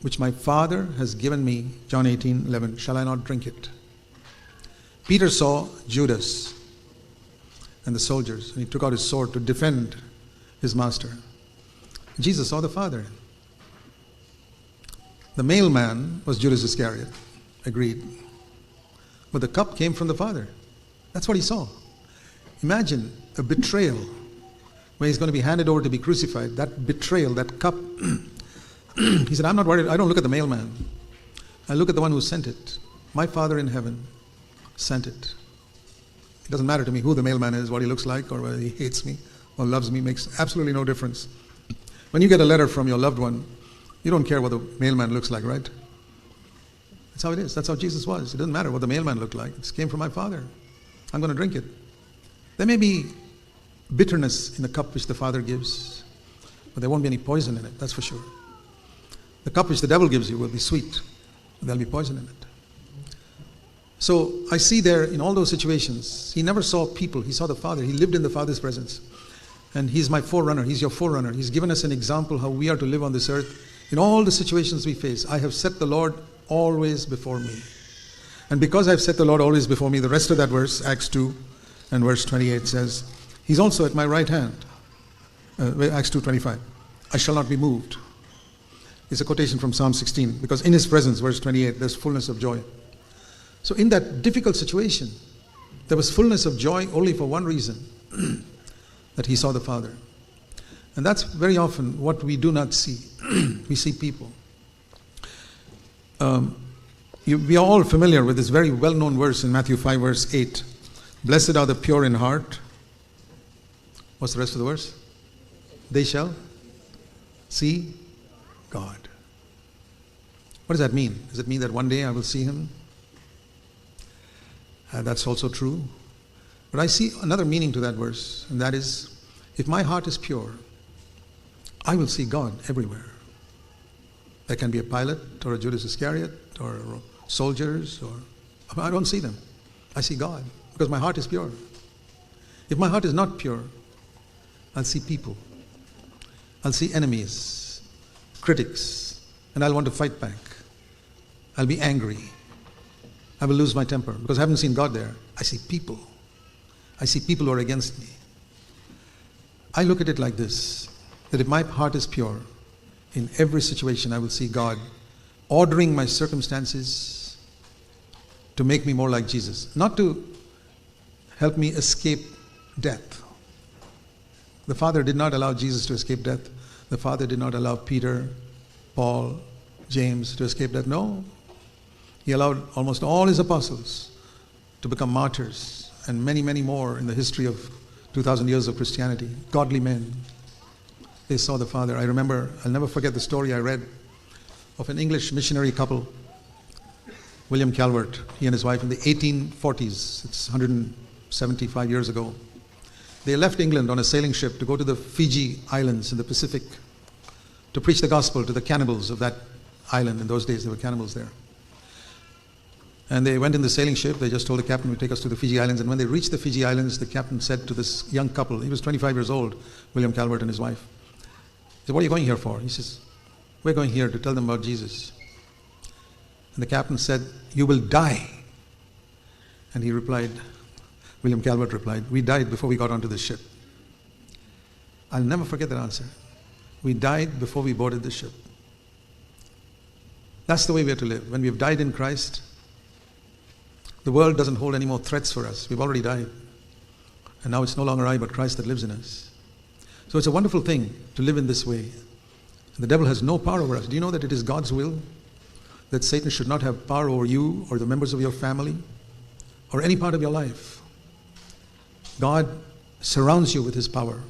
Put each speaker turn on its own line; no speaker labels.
which my Father has given me, John 18:11, shall I not drink it? Peter saw Judas and the soldiers, and he took out his sword to defend his master. Jesus saw the Father. The mailman was Judas Iscariot, agreed. But the cup came from the Father. That's what he saw. Imagine a betrayal where he's going to be handed over to be crucified. That betrayal, that cup. He said, I'm not worried. I don't look at the mailman. I look at the one who sent it. My Father in heaven sent it. It doesn't matter to me who the mailman is, what he looks like, or whether he hates me or loves me. Makes absolutely no difference. When you get a letter from your loved one, you don't care what the mailman looks like, right? That's how it is. That's how Jesus was. It doesn't matter what the mailman looked like. It came from my Father. I'm going to drink it. There may be bitterness in the cup which the Father gives, but there won't be any poison in it, that's for sure. The cup which the devil gives you will be sweet, but there'll be poison in it. So I see there in all those situations, he never saw people, he saw the Father. He lived in the Father's presence. And he's my forerunner, he's your forerunner. He's given us an example how we are to live on this earth in all the situations we face. I have set the Lord always before me. And because I've set the Lord always before me, the rest of that verse, Acts 2 and verse 28 says, he's also at my right hand. Acts 2:25. I shall not be moved. It's a quotation from Psalm 16, because in his presence, verse 28, there's fullness of joy. So in that difficult situation, there was fullness of joy only for one reason, that he saw the Father. And that's very often what we do not see. We see people. We are all familiar with this very well-known verse in Matthew 5, verse 8. Blessed are the pure in heart. What's the rest of the verse? They shall see God. What does that mean? Does it mean that one day I will see him? That's also true. But I see another meaning to that verse, and that is, if my heart is pure, I will see God everywhere. There can be a Pilate or a Judas Iscariot or soldiers, or I don't see them. I see God because my heart is pure. If my heart is not pure, I'll see people. I'll see enemies, critics, and I'll want to fight back. I'll be angry. I will lose my temper because I haven't seen God there. I see people. I see people who are against me. I look at it like this, that if my heart is pure, in every situation I will see God ordering my circumstances to make me more like Jesus, not to help me escape death. The Father did not allow Jesus to escape death. The Father did not allow Peter, Paul, James to escape death. No. He allowed almost all his apostles to become martyrs, and many, many more in the history of 2,000 years of Christianity. Godly men. They saw the Father. I remember, I'll never forget the story I read of an English missionary couple, William Calvert, he and his wife, in the 1840s. It's 175 years ago. They left England on a sailing ship to go to the Fiji Islands in the Pacific to preach the gospel to the cannibals of that island. In those days, there were cannibals there. And they went in the sailing ship. They just told the captain, "We'll take us to the Fiji Islands." And when they reached the Fiji Islands, the captain said to this young couple, he was 25 years old, William Calvert and his wife, he said, "What are you going here for?" He says, "We're going here to tell them about Jesus." And the captain said, "You will die." And he replied, William Calvert replied, "We died before we got onto the ship." I'll never forget that answer. We died before we boarded the ship. That's the way we are to live. When we have died in Christ, the world doesn't hold any more threats for us. We've already died. And now it's no longer I, but Christ that lives in us. So it's a wonderful thing to live in this way. And the devil has no power over us. Do you know that it is God's will that Satan should not have power over you or the members of your family or any part of your life? God surrounds you with his power.